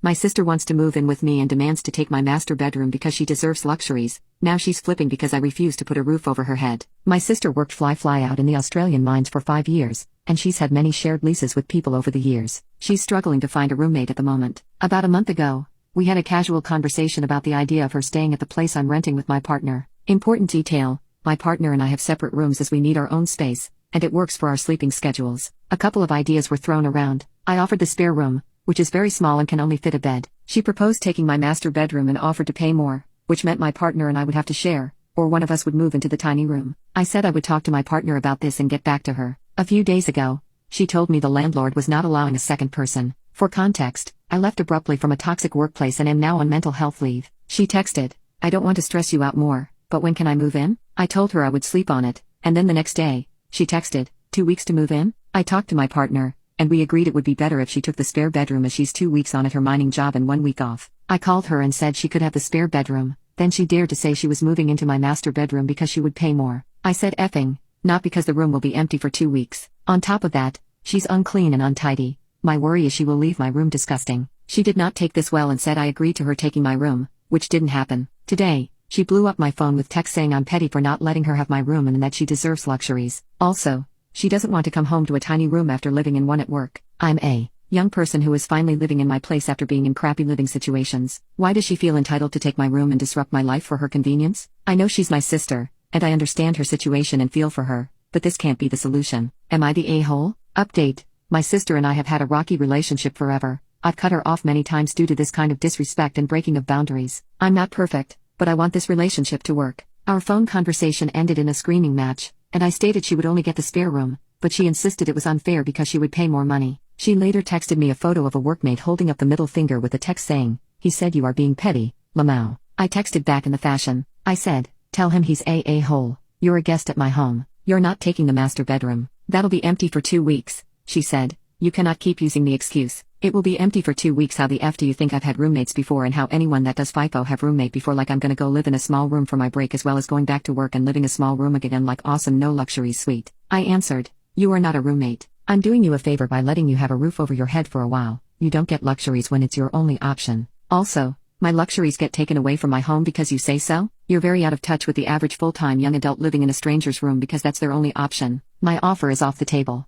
My sister wants to move in with me and demands to take my master bedroom because she deserves luxuries. Now she's flipping because I refuse to put a roof over her head. My sister worked fly out in the Australian mines for 5 years, and she's had many shared leases with people over the years. She's struggling to find a roommate at the moment. About a month ago, we had a casual conversation about the idea of her staying at the place I'm renting with my partner. Important detail, my partner and I have separate rooms as we need our own space, and it works for our sleeping schedules. A couple of ideas were thrown around. I offered the spare room, which is very small and can only fit a bed. She proposed taking my master bedroom and offered to pay more, which meant my partner and I would have to share, or one of us would move into the tiny room. I said I would talk to my partner about this and get back to her. A few days ago, she told me the landlord was not allowing a second person. For context, I left abruptly from a toxic workplace and am now on mental health leave. She texted, "I don't want to stress you out more, but when can I move in?" I told her I would sleep on it, and then the next day, she texted, "2 weeks to move in?" I talked to my partner, and we agreed it would be better if she took the spare bedroom as she's 2 weeks on at her mining job and 1 week off. I called her and said she could have the spare bedroom, then she dared to say she was moving into my master bedroom because she would pay more. I said effing, not because the room will be empty for 2 weeks. On top of that, she's unclean and untidy. My worry is she will leave my room disgusting. She did not take this well and said I agreed to her taking my room, which didn't happen. Today, she blew up my phone with text saying I'm petty for not letting her have my room and that she deserves luxuries. Also, she doesn't want to come home to a tiny room after living in one at work. I'm a young person who is finally living in my place after being in crappy living situations. Why does she feel entitled to take my room and disrupt my life for her convenience? I know she's my sister, and I understand her situation and feel for her, but this can't be the solution. Am I the a-hole? Update: my sister and I have had a rocky relationship forever. I've cut her off many times due to this kind of disrespect and breaking of boundaries. I'm not perfect, but I want this relationship to work. Our phone conversation ended in a screaming match, and I stated she would only get the spare room, but she insisted it was unfair because she would pay more money. She later texted me a photo of a workmate holding up the middle finger with a text saying, "He said you are being petty, Lamau." I texted back in the fashion. I said, "Tell him he's a-hole. You're a guest at my home. You're not taking the master bedroom. That'll be empty for 2 weeks." She said, "You cannot keep using the excuse. It will be empty for 2 weeks. How the F do you think I've had roommates before and how anyone that does FIFO have roommate before like I'm gonna go live in a small room for my break as well as going back to work and living a small room again like awesome no luxuries suite." I answered, "You are not a roommate. I'm doing you a favor by letting you have a roof over your head for a while. You don't get luxuries when it's your only option. Also, my luxuries get taken away from my home because you say so? You're very out of touch with the average full-time young adult living in a stranger's room because that's their only option. My offer is off the table."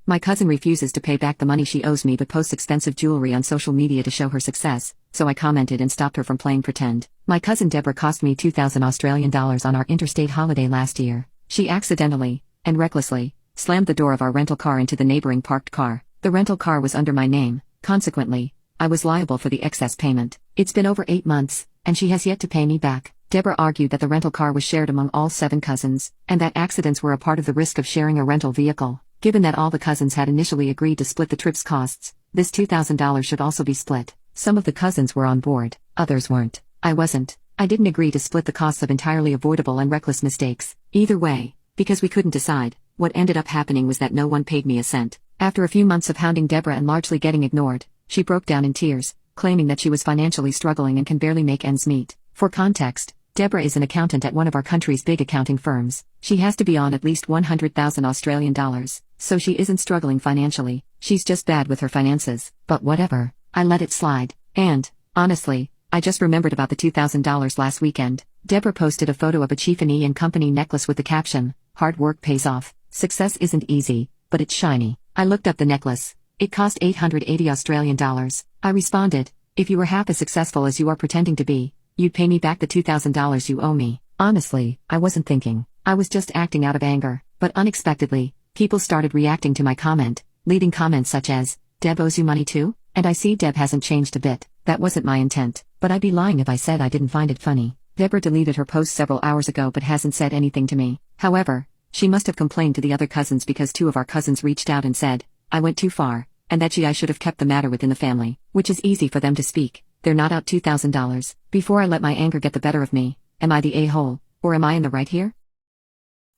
My cousin refuses to pay back the money she owes me but posts expensive jewelry on social media to show her success, so I commented and stopped her from playing pretend. My cousin Deborah cost me $2,000 on our interstate holiday last year. She accidentally, and recklessly, slammed the door of our rental car into the neighboring parked car. The rental car was under my name, consequently, I was liable for the excess payment. It's been over 8 months, and she has yet to pay me back. Deborah argued that the rental car was shared among all 7 cousins, and that accidents were a part of the risk of sharing a rental vehicle. Given that all the cousins had initially agreed to split the trip's costs, this $2,000 should also be split. Some of the cousins were on board, others weren't. I wasn't. I didn't agree to split the costs of entirely avoidable and reckless mistakes. Either way, because we couldn't decide, what ended up happening was that no one paid me a cent. After a few months of hounding Deborah and largely getting ignored, she broke down in tears, claiming that she was financially struggling and can barely make ends meet. For context, Deborah is an accountant at one of our country's big accounting firms. She has to be on at least 100,000 Australian dollars, so she isn't struggling financially, she's just bad with her finances. But whatever, I let it slide. And, honestly, I just remembered about the $2,000 last weekend. Deborah posted a photo of a Tiffany & Company necklace with the caption, "Hard work pays off. Success isn't easy, but it's shiny." I looked up the necklace. It cost 880 Australian dollars. I responded, "If you were half as successful as you are pretending to be, you'd pay me back the $2,000 you owe me." Honestly, I wasn't thinking. I was just acting out of anger. But unexpectedly, people started reacting to my comment, leading comments such as, "Deb owes you money too?" And I see Deb hasn't changed a bit. That wasn't my intent, but I'd be lying if I said I didn't find it funny. Deborah deleted her post several hours ago but hasn't said anything to me. However, she must have complained to the other cousins because 2 of our cousins reached out and said, I went too far, and that I should have kept the matter within the family, which is easy for them to speak. They're not out $2,000. Before I let my anger get the better of me, am I the a-hole, or am I in the right here?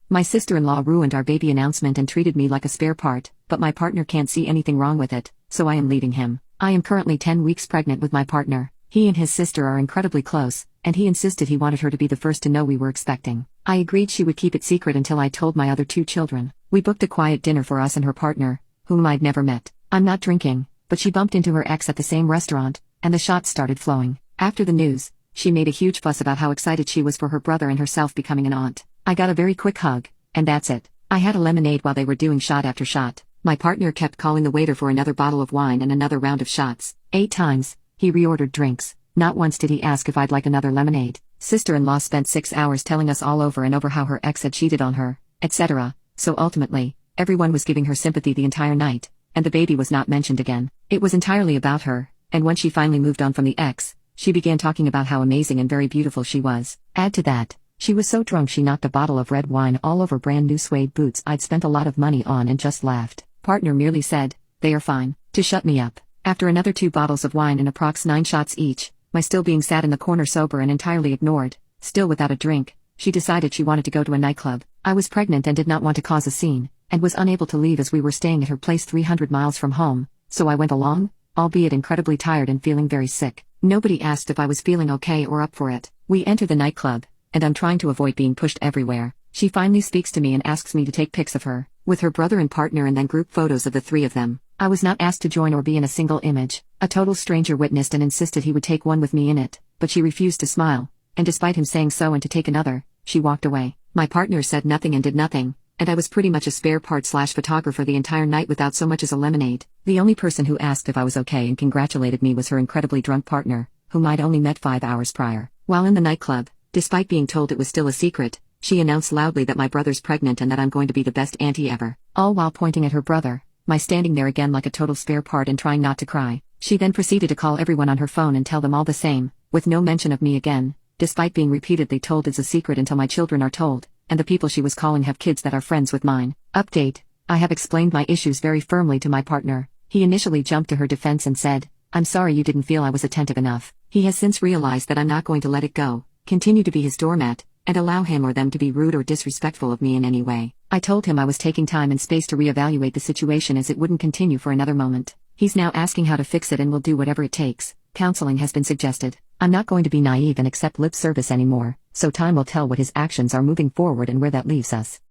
My sister-in-law ruined our baby announcement and treated me like a spare part, but my partner can't see anything wrong with it, so I am leaving him. I am currently 10 weeks pregnant with my partner. He and his sister are incredibly close, and he insisted he wanted her to be the first to know we were expecting. I agreed she would keep it secret until I told my other 2 children. We booked a quiet dinner for us and her partner, whom I'd never met. I'm not drinking, but she bumped into her ex at the same restaurant, and the shots started flowing. After the news, she made a huge fuss about how excited she was for her brother and herself becoming an aunt. I got a very quick hug, and that's it. I had a lemonade while they were doing shot after shot. My partner kept calling the waiter for another bottle of wine and another round of shots. 8 times, he reordered drinks. Not once did he ask if I'd like another lemonade. Sister-in-law spent 6 hours telling us all over and over how her ex had cheated on her, etc. So ultimately, everyone was giving her sympathy the entire night, and the baby was not mentioned again. It was entirely about her, and when she finally moved on from the ex, she began talking about how amazing and very beautiful she was. Add to that, she was so drunk she knocked a bottle of red wine all over brand new suede boots I'd spent a lot of money on and just laughed. Partner merely said, "They are fine," to shut me up. After another 2 bottles of wine and approx 9 shots each, my still being sat in the corner sober and entirely ignored, still without a drink, she decided she wanted to go to a nightclub. I was pregnant and did not want to cause a scene, and was unable to leave as we were staying at her place 300 miles from home, so I went along, albeit incredibly tired and feeling very sick. Nobody asked if I was feeling okay or up for it. We enter the nightclub, and I'm trying to avoid being pushed everywhere. She finally speaks to me and asks me to take pics of her, with her brother and partner, and then group photos of the 3 of them. I was not asked to join or be in a single image. A total stranger witnessed and insisted he would take one with me in it, but she refused to smile, and despite him saying so and to take another, she walked away. My partner said nothing and did nothing, and I was pretty much a spare part / photographer the entire night without so much as a lemonade. The only person who asked if I was okay and congratulated me was her incredibly drunk partner, whom I'd only met 5 hours prior. While in the nightclub, despite being told it was still a secret, she announced loudly that my brother's pregnant and that I'm going to be the best auntie ever, all while pointing at her brother, my standing there again like a total spare part and trying not to cry. She then proceeded to call everyone on her phone and tell them all the same, with no mention of me again, despite being repeatedly told it's a secret until my children are told, and the people she was calling have kids that are friends with mine. Update: I have explained my issues very firmly to my partner. He initially jumped to her defense and said, "I'm sorry you didn't feel I was attentive enough." He has since realized that I'm not going to let it go, continue to be his doormat, and allow him or them to be rude or disrespectful of me in any way. I told him I was taking time and space to reevaluate the situation as it wouldn't continue for another moment. He's now asking how to fix it and will do whatever it takes. Counseling has been suggested. I'm not going to be naive and accept lip service anymore, so time will tell what his actions are moving forward and where that leaves us.